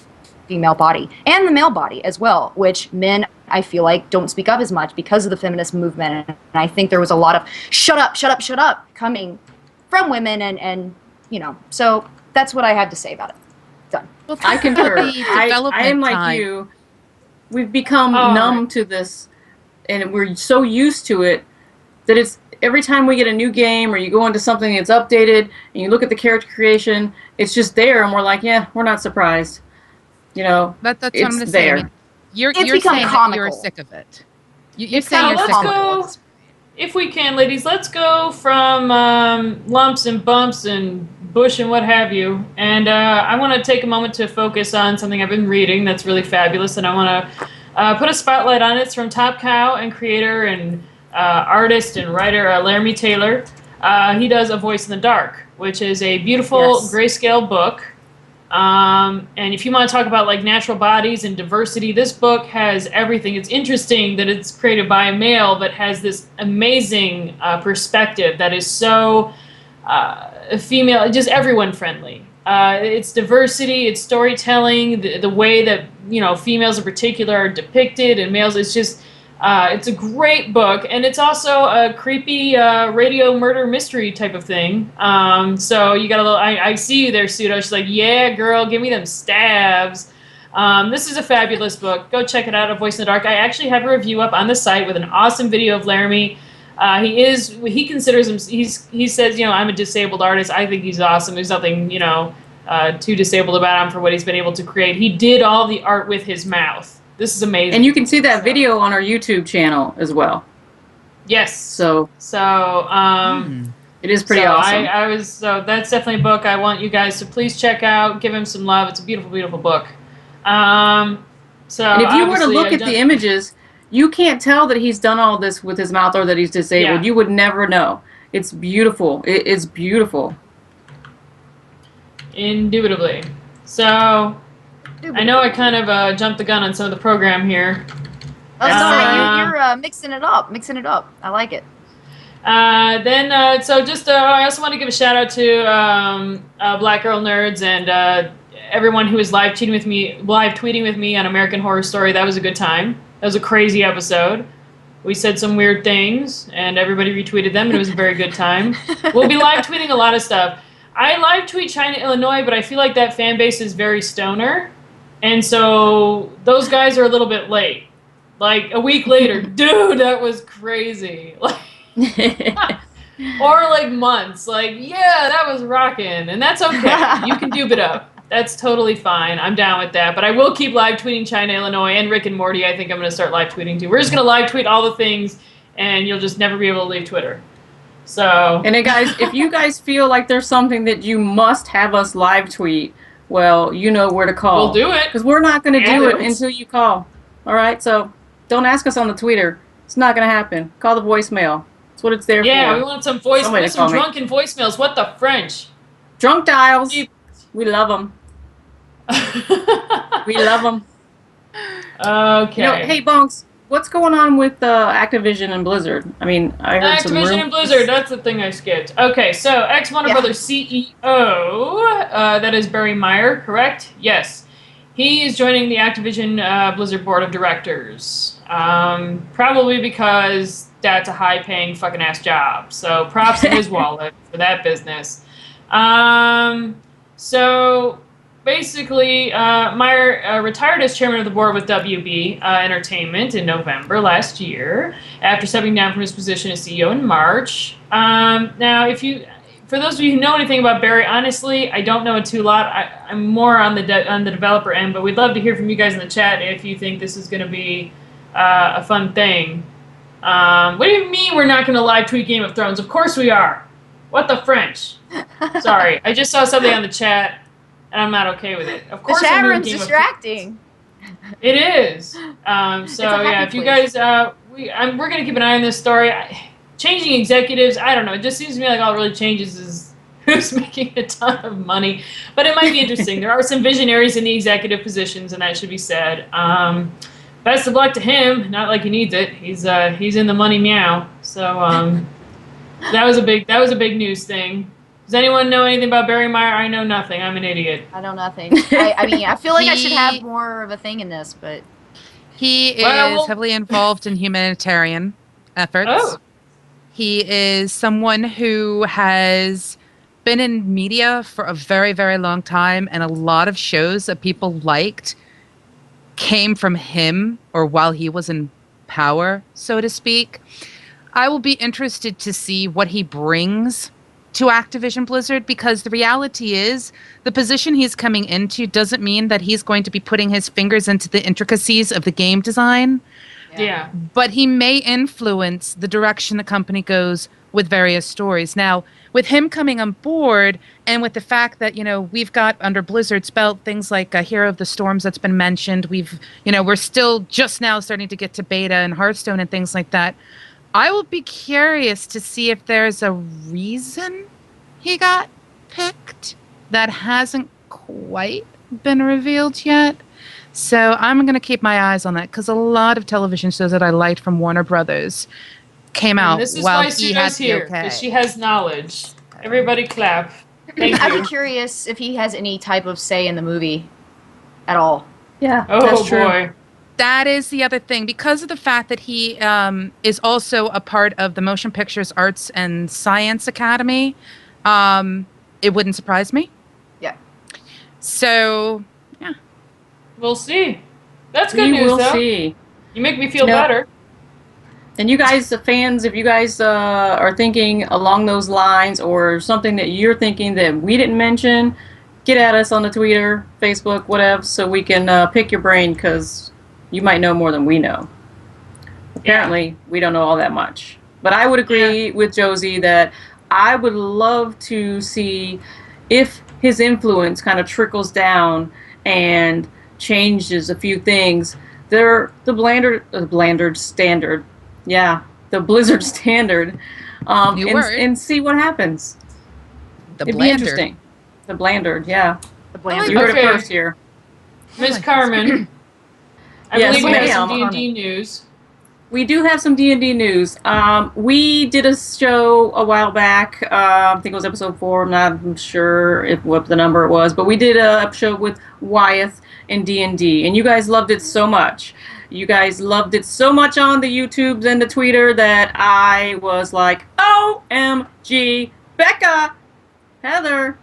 female body and the male body as well, which men, I feel like, don't speak up as much because of the feminist movement. And I think there was a lot of shut up coming from women, and you know, so that's what I had to say about it. Done. Well, I concur. I am like you. We've become numb to this, and we're so used to it that it's every time we get a new game or you go into something that's updated and you look at the character creation, it's just there, and we're like, yeah, we're not surprised. You know, that's what I'm there. Say. You're saying that you're sick of it. You're saying you're sick of it. If we can, ladies, let's go from lumps and bumps and bush and what have you. And I want to take a moment to focus on something I've been reading that's really fabulous, and I want to put a spotlight on it. It's from Top Cow and creator and artist and writer Laramie Taylor. He does A Voice in the Dark, which is a beautiful grayscale book. And if you want to talk about like natural bodies and diversity, this book has everything. It's interesting that it's created by a male, but has this amazing perspective that is so female, just everyone friendly. It's diversity, it's storytelling, the way that, you know, females in particular are depicted and males. It's just It's a great book, and it's also a creepy radio murder mystery type of thing. So you got a little. I see you there, Pseudo. She's like, "Yeah, girl, give me them stabs." This is a fabulous book. Go check it out. A Voice in the Dark. I actually have a review up on the site with an awesome video of Laramie. He considers him. He says, I'm a disabled artist. I think he's awesome. There's nothing, too disabled about him for what he's been able to create. He did all the art with his mouth. This is amazing. And you can see that video on our YouTube channel as well. Yes. So it is pretty awesome. So that's definitely a book I want you guys to please check out. Give him some love. It's a beautiful, beautiful book. And if you were to look at the images, you can't tell that he's done all this with his mouth or that he's disabled. Yeah. You would never know. It's beautiful. It is beautiful. Indubitably. So I know I kind of jumped the gun on some of the program here. Oh, sorry, you're mixing it up. I like it. I also want to give a shout out to Black Girl Nerds and everyone who was live tweeting with me on American Horror Story. That was a good time. That was a crazy episode. We said some weird things, and everybody retweeted them, and it was a very good time. We'll be live tweeting a lot of stuff. I live tweet China, Illinois, but I feel like that fan base is very stoner. And so those guys are a little bit late. Like a week later, dude, that was crazy. Or like months. Like, yeah, that was rocking. And that's okay. You can dupe it up. That's totally fine. I'm down with that. But I will keep live tweeting China, Illinois, and Rick and Morty. I think I'm going to start live tweeting too. We're just going to live tweet all the things, and you'll just never be able to leave Twitter. So. And then, guys, if you guys feel like there's something that you must have us live tweet, well, you know where to call. We'll do it. Because we're not going to do it until you call. All right? So don't ask us on the Twitter. It's not going to happen. Call the voicemail. That's what it's there for. Yeah, we want some drunken voicemails. What the French? Drunk dials. We love them. We love them. Okay. Hey, Bonks, what's going on with Activision and Blizzard? I mean, I heard some Activision and Blizzard, that's the thing I skipped. Okay, so ex-Warner Brothers CEO, that is Barry Meyer, correct? Yes. He is joining the Activision Blizzard Board of Directors. Probably because that's a high-paying fucking-ass job. So props to his wallet for that business. So basically, Meyer retired as chairman of the board with WB Entertainment in November last year after stepping down from his position as CEO in March. Now, for those of you who know anything about Barry, honestly, I don't know a lot. I'm more on the developer end, but we'd love to hear from you guys in the chat if you think this is going to be a fun thing. What do you mean we're not going to live tweet Game of Thrones? Of course we are. What the French? Sorry, I just saw something on the chat, and I'm not okay with it. Of course, the chat room's distracting. It is. If you guys, we're gonna keep an eye on this story. Changing executives, I don't know. It just seems to me like all it really changes is who's making a ton of money. But it might be interesting. There are some visionaries in the executive positions, and that should be said. Best of luck to him. Not like he needs it. He's in the money meow. So. That was a big news thing. Does anyone know anything about Barry Meyer? I know nothing. I'm an idiot. I know nothing. I mean, I feel like I should have more of a thing in this, but he is heavily involved in humanitarian efforts. Oh. He is someone who has been in media for a very, very long time, and a lot of shows that people liked came from him or while he was in power, so to speak. I will be interested to see what he brings to Activision Blizzard, because the reality is the position he's coming into doesn't mean that he's going to be putting his fingers into the intricacies of the game design. Yeah. But he may influence the direction the company goes with various stories. Now, with him coming on board and with the fact that, we've got under Blizzard's belt things like Hero of the Storms that's been mentioned. We're still just now starting to get to beta and Hearthstone and things like that. I will be curious to see if there's a reason he got picked that hasn't quite been revealed yet. So I'm going to keep my eyes on that, because a lot of television shows that I liked from Warner Brothers came out while he had the okay. Because she has knowledge. Everybody clap. Thank you. I'd be curious if he has any type of say in the movie at all. Yeah, that's true. Boy. That is the other thing. Because of the fact that he is also a part of the Motion Pictures Arts and Science Academy, it wouldn't surprise me. Yeah. So, yeah. We'll see. That's good news, We will though. see. You make me feel better. And you guys, the fans, if you guys are thinking along those lines or something that you're thinking that we didn't mention, get at us on the Twitter, Facebook, whatever, so we can pick your brain, because you might know more than we know. Apparently, we don't know all that much. But I would agree with Josie that I would love to see if his influence kind of trickles down and changes a few things. The Blizzard standard. Yeah, the Blizzard standard. And see what happens. It'd be interesting. The Blandard, yeah. The Blandard. You heard it first here. Miss Carmen, I believe we have some D&D news. We do have some D&D news. We did a show a while back. I think it was episode 4. I'm not sure what the number it was, but we did a show with Wyeth and D&D, and you guys loved it so much. You guys loved it so much on the YouTubes and the Twitter that I was like, OMG, Becca, Heather,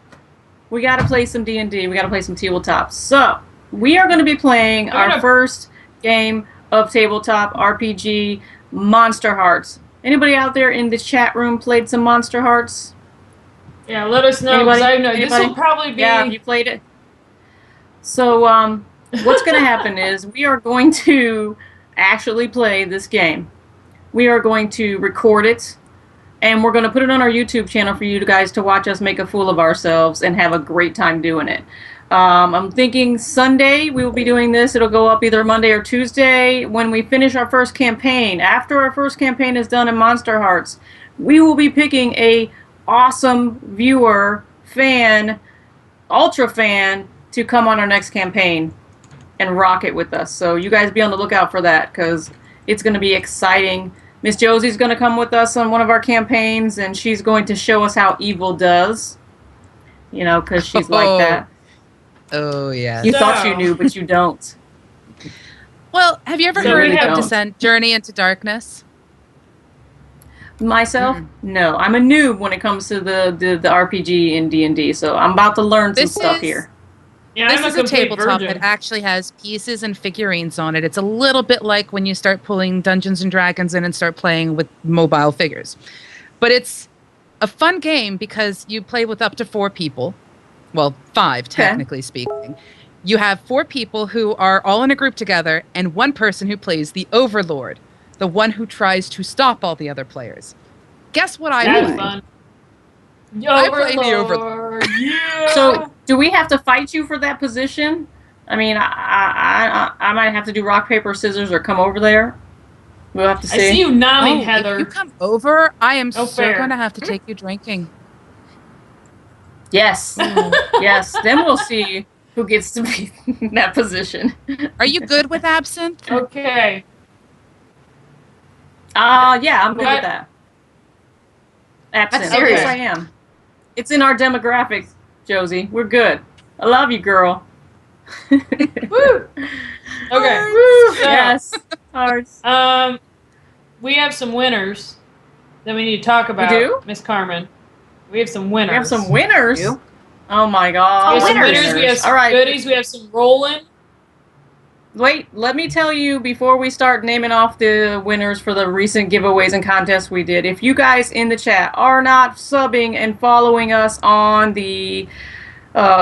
we got to play some D&D. We got to play some tabletop. So we are going to be playing our first game of tabletop RPG, Monster Hearts. Anybody out there in the chat room played some Monster Hearts? Yeah, let us know, because I know this will probably be... Yeah, you played it. So, what's going to happen is we are going to actually play this game. We are going to record it, and we're going to put it on our YouTube channel for you guys to watch us make a fool of ourselves and have a great time doing it. I'm thinking Sunday we will be doing this. It'll go up either Monday or Tuesday when we finish our first campaign. After our first campaign is done in Monster Hearts, we will be picking a awesome viewer, fan, ultra fan to come on our next campaign and rock it with us. So you guys be on the lookout for that, because it's going to be exciting. Miss Josie's going to come with us on one of our campaigns, and she's going to show us how evil does. You know, because she's like that. Oh, yeah. You thought you knew, but you don't. Well, have you ever heard of Descent, Journey into Darkness? Myself? No. I'm a noob when it comes to the RPG in D&D, so I'm about to learn some stuff here. Yeah, this is a tabletop that actually has pieces and figurines on it. It's a little bit like when you start pulling Dungeons and Dragons in and start playing with mobile figures. But it's a fun game because you play with up to 4 people. Well, 5, technically speaking. You have 4 people who are all in a group together, and 1 person who plays the Overlord, the one who tries to stop all the other players. Guess what I play? Fun. I play the Overlord. Yeah. So, do we have to fight you for that position? I mean, I might have to do rock, paper, scissors, or come over there. We'll have to see. I see you nodding, Heather. If you come over, I am going to have to take you drinking. Yes. Yes. Then we'll see who gets to be in that position. Are you good with absinthe? Okay. Yeah, I'm good with that. Absinthe. That's serious. Yes, I am. It's in our demographics, Josie. We're good. I love you, girl. Woo. Okay. Woo. So, Yes. Hearts. we have some winners that we need to talk about. We do? Miss Carmen. We have some winners. We have some winners. Oh my God. We have some winners. We have some goodies. We have some rolling. Wait, let me tell you before we start naming off the winners for the recent giveaways and contests we did. If you guys in the chat are not subbing and following us on the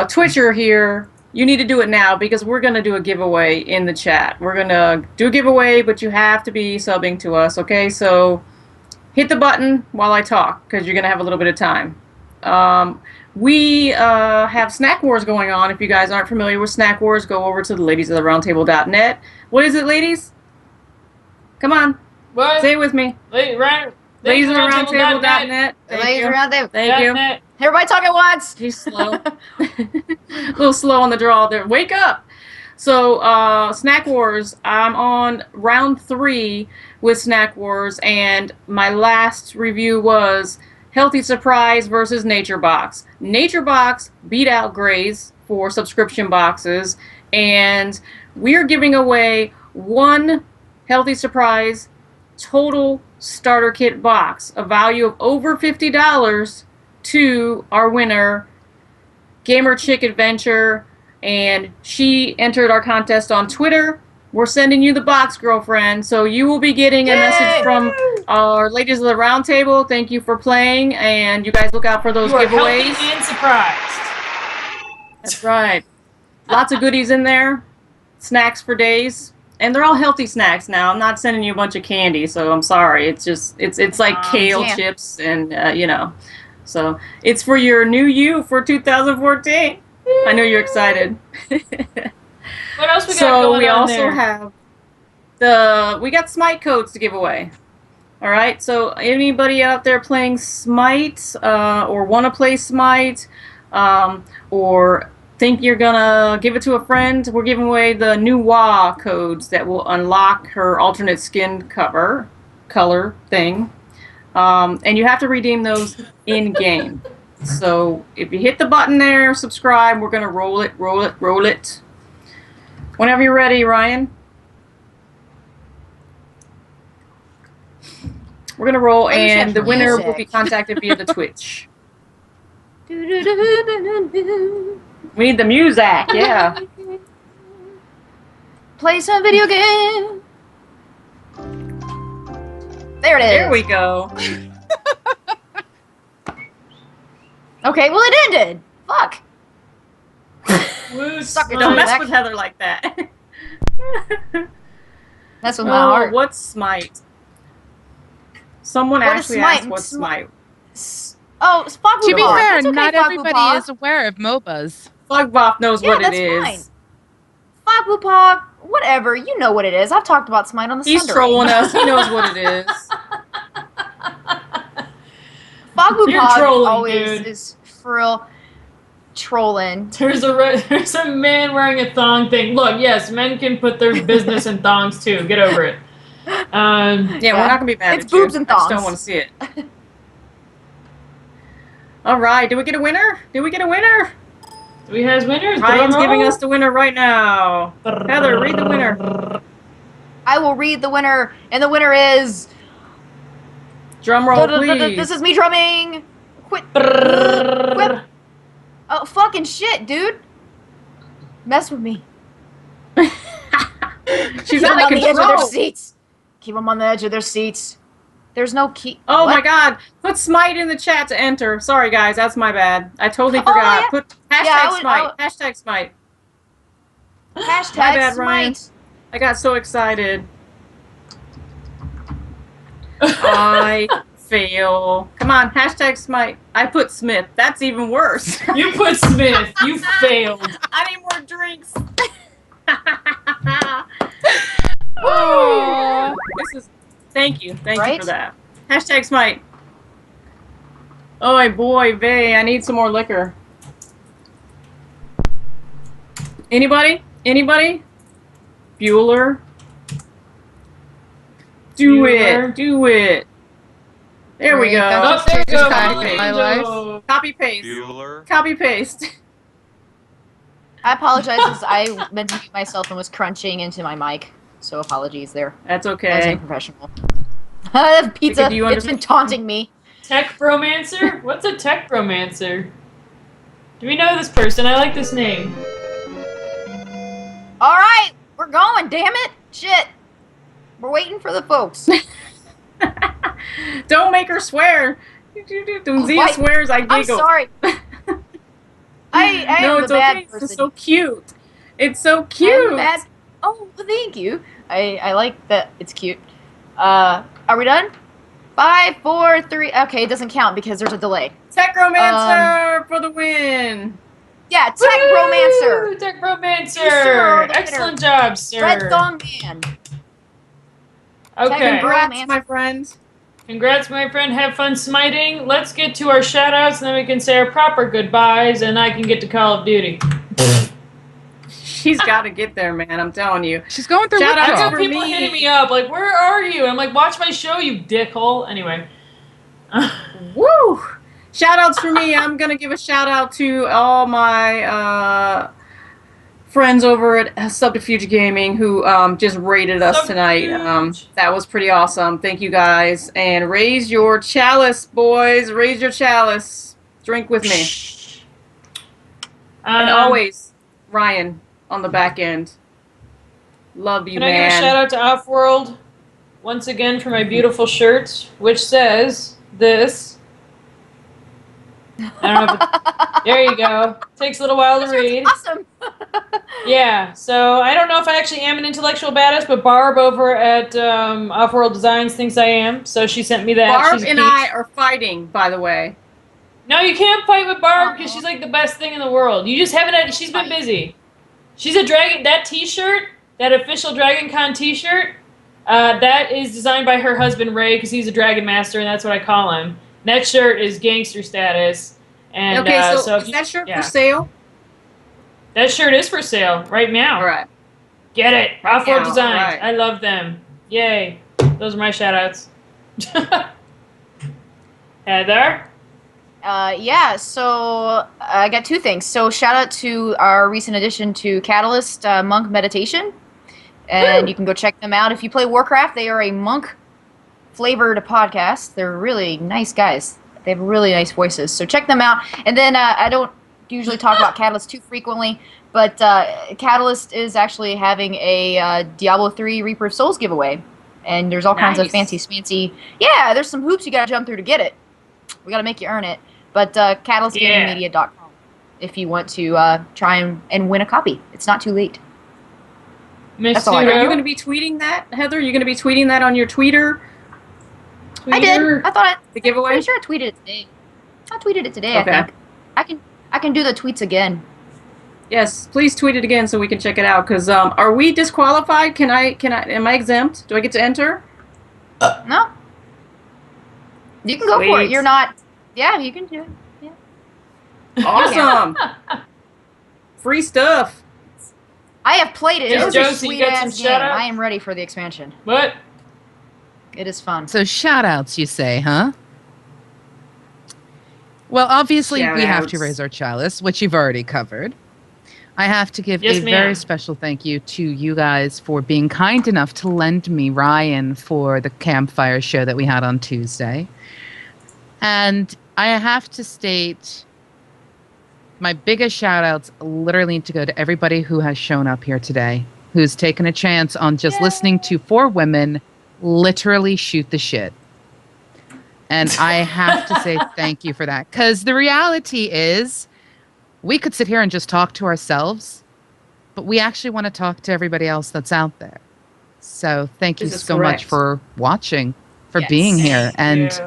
Twitcher here, you need to do it now, because we're going to do a giveaway in the chat. We're going to do a giveaway, but you have to be subbing to us, okay? So hit the button while I talk, because you're going to have a little bit of time. We have Snack Wars going on. If you guys aren't familiar with Snack Wars, go over to the ladiesoftheroundtable.net. What is it, ladies? Come on. What? Say it with me. Ladiesoftheroundtable.net. Ladies around there. Thank you. Everybody talk at once. He's slow. A little slow on the draw there. Wake up. So, Snack Wars, I'm on round 3 with Snack Wars, and my last review was Healthy Surprise versus Nature Box. Nature Box beat out Grays for subscription boxes, and we're giving away one Healthy Surprise total starter kit box, a value of over $50 to our winner, Gamer Chick Adventure, and she entered our contest on Twitter. We're sending you the box, girlfriend. So you will be getting a message from our ladies of the round table. Thank you for playing, and you guys look out for those giveaways. Healthy and surprised. That's right. Lots of goodies in there. Snacks for days. And they're all healthy snacks now. I'm not sending you a bunch of candy, so I'm sorry. It's just it's like kale chips and you know. So it's for your new you for 2014. I know you're excited. What else we got So we on also there? have we got Smite codes to give away. All right. So anybody out there playing Smite or want to play Smite or think you're gonna give it to a friend, we're giving away the new WA codes that will unlock her alternate skin color thing. And you have to redeem those in game. So if you hit the button there, subscribe, we're gonna roll it. Whenever you're ready, Ryan. We're gonna roll, and the winner will be contacted via the Twitch. We need the music, yeah. Play some video game. There it is. There we go. Okay, well it ended. Fuck. Woo, Suck it, Don't mess Zach. with Heather like that. That's with my heart. What's Smite? Someone What is actually Smite? asked what's Smite. Oh, Spock To be Bop. fair, That's okay, not Spock everybody Bop. is aware of MOBAs. Fogboff knows Yeah, what it that's is. fine. Spock Bop, whatever. You know what it is. I've talked about Smite on the He's Sunday. trolling us. He knows what it is. Spock You're Bop trolling, always dude. is for real trolling. There's a man wearing a thong thing. Look, yes, men can put their business in thongs too. Get over it. Yeah, we're not gonna be mad It's at you. boobs and I just thongs. don't want to see it. All right, did we get a winner? Do we have winners? Ryan's Drum giving roll? us the winner right now. Heather, read the winner. I will read the winner, and the winner is... Drum roll, please. This is me drumming. Quit. Quit. Oh, fucking shit, dude. Mess with me. She's Keep them out of on the edge of their control. seats. Keep them on the edge of their seats. There's no key. Oh What? my God! Put Smite in the chat to enter. Sorry guys, that's my bad. I totally forgot. yeah. Put hashtag Yeah, I would- Smite. Hashtag Smite. Hashtag My bad, Ryan. Smite. I got so excited. I fail. Come on, hashtag Smite. I put Smith. That's even worse. You put Smith. You failed. I need more drinks. Aw. This is. Thank you for Right? that. Hashtag Smite. Oh boy, vey, I need some more liquor. Anybody? Bueller? Do Bueller. it. Do it. There we Great, go. that's Oh, there you go. Copy Copy paste. my life. Copy paste. Bueller. Copy paste. I apologize as I meant to mute myself and was crunching into my mic. So apologies there. That's That was okay. unprofessional. Pizza, Because you it's been taunting me. Tech bromancer? What's a tech bromancer? Do we know this person? I like this name. Alright, we're going, damn it. Shit. We're waiting for the folks. Don't make her swear. When Zia Wait, swears, I I'm giggle. sorry. I No, am it's the bad okay. person. It's so cute. It's so I'm cute. the bad. Oh, well, thank you. I like that it's cute. Are we done? 5, 4, 3. Okay, it doesn't count because there's a delay. Techromancer for the win. Yeah, Tech Romancer. Woo! Tech bromancer. You sure are the Excellent job, sir. Red Thong Man. Okay. Congrats, Romancer. my friend. Congrats, my friend. Have fun smiting. Let's get to our shout-outs, and then we can say our proper goodbyes, and I can get to Call of Duty. She's got to get there, man. I'm telling you. She's going through Shout out I withdrawal. got for people me. hitting me up, like, where are you? I'm like, watch my show, you dickhole. Anyway. Woo! Shout outs for me. I'm going to give a shout out to all my friends over at Subterfuge Gaming who just rated us tonight. That was pretty awesome. Thank you guys. And raise your chalice, boys. Raise your chalice. Drink with me. And always, Ryan on the back end. Love you, man. Can I give a shout out to Offworld once again for my beautiful shirt, which says this. I don't know if there you go. Takes a little while to read. Awesome. Yeah, so I don't know if I actually am an intellectual badass, but Barb over at Offworld Designs thinks I am, so she sent me that. Barb and I are fighting, by the way. No, you can't fight with Barb because she's like the best thing in the world. You just haven't. She's been busy. She's a dragon. That T-shirt, that official Dragon Con T-shirt, that is designed by her husband Ray because he's a Dragon Master, and that's what I call him. That shirt is gangster status. And, okay, so is that shirt for sale? That shirt is for sale right now. All right. Get it. Offworld Designs. Right. I love them. Yay. Those are my shout-outs. Heather? Yeah, so I got two things. So shout out to our recent addition to Catalyst Monk Meditation. And you can go check them out. If you play Warcraft, they are a monk-flavored podcast. They're really nice guys. They have really nice voices. So check them out. And then I don't usually talk about Catalyst too frequently, but Catalyst is actually having a Diablo 3 Reaper of Souls giveaway. And there's all kinds of fancy... Yeah, there's some hoops you got to jump through to get it. We got to make you earn it. But CatalystGamingMedia.com if you want to try and win a copy. It's not too late. That's all I got. Are you going to be tweeting that, Heather? Are you going to be tweeting that on your Twitter? I did. I thought the giveaway. I'm pretty sure I tweeted it today. I tweeted it today. Okay. I think I can do the tweets again. Yes, please tweet it again so we can check it out. Because are we disqualified? Can I? Am I exempt? Do I get to enter? No. You can go for it. You're not. Yeah, you can do it. Yeah. Awesome. Free stuff. I have played it. It's a sweet-ass game. Shout-outs? I am ready for the expansion. What? It is fun. So shout-outs, you say, huh? Well, obviously, we have to raise our chalice, which you've already covered. I have to give a very special thank you to you guys for being kind enough to lend me Ryan for the campfire show that we had on Tuesday. And I have to state my biggest shout-outs literally need to go to everybody who has shown up here today, who's taken a chance on just listening to four women literally shoot the shit. And I have to say thank you for that. Because the reality is, we could sit here and just talk to ourselves, but we actually want to talk to everybody else that's out there. So thank you so much for watching, for being here, and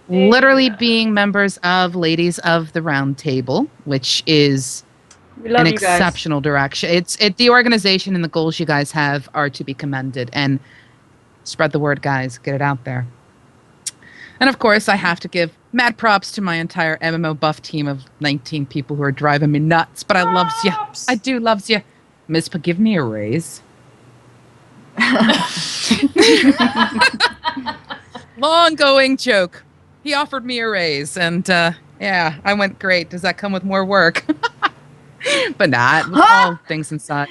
literally being members of Ladies of the Round Table, which is an exceptional direction. The organization and the goals you guys have are to be commended. And spread the word, guys. Get it out there. And of course, I have to give mad props to my entire MMO buff team of 19 people who are driving me nuts. But I loves you. I do loves you. Mizpah, give me a raise. Long-going joke. He offered me a raise, and yeah, I went, great. Does that come with more work? But not with all things inside.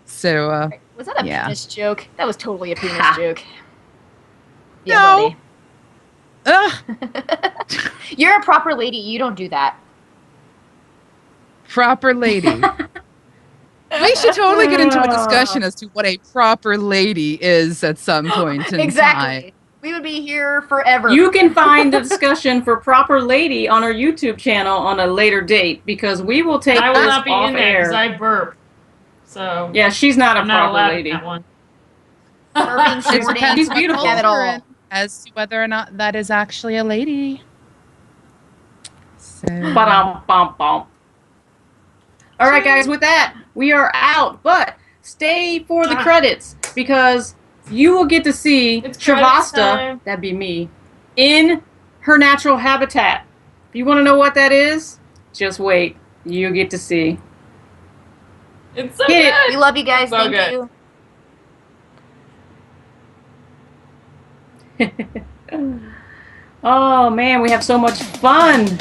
So, was that a penis joke? That was totally a penis joke. Yeah, no. You're a proper lady. You don't do that. Proper lady. We should totally get into a discussion as to what a proper lady is at some point in time. We would be here forever. You can find the discussion for Proper Lady on our YouTube channel on a later date because we will take I will this not be off in there air. because I burp. So yeah, she's not a proper lady. lady. Burping, she's beautiful. As to whether or not that is actually a lady. So. All right, guys. With that, we are out. But stay for the credits because you will get to see Shavasta, that'd be me, in her natural habitat. If you want to know what that is, just wait. You'll get to see. It's so good. We love you guys. So Thank you. Oh, man, we have so much fun.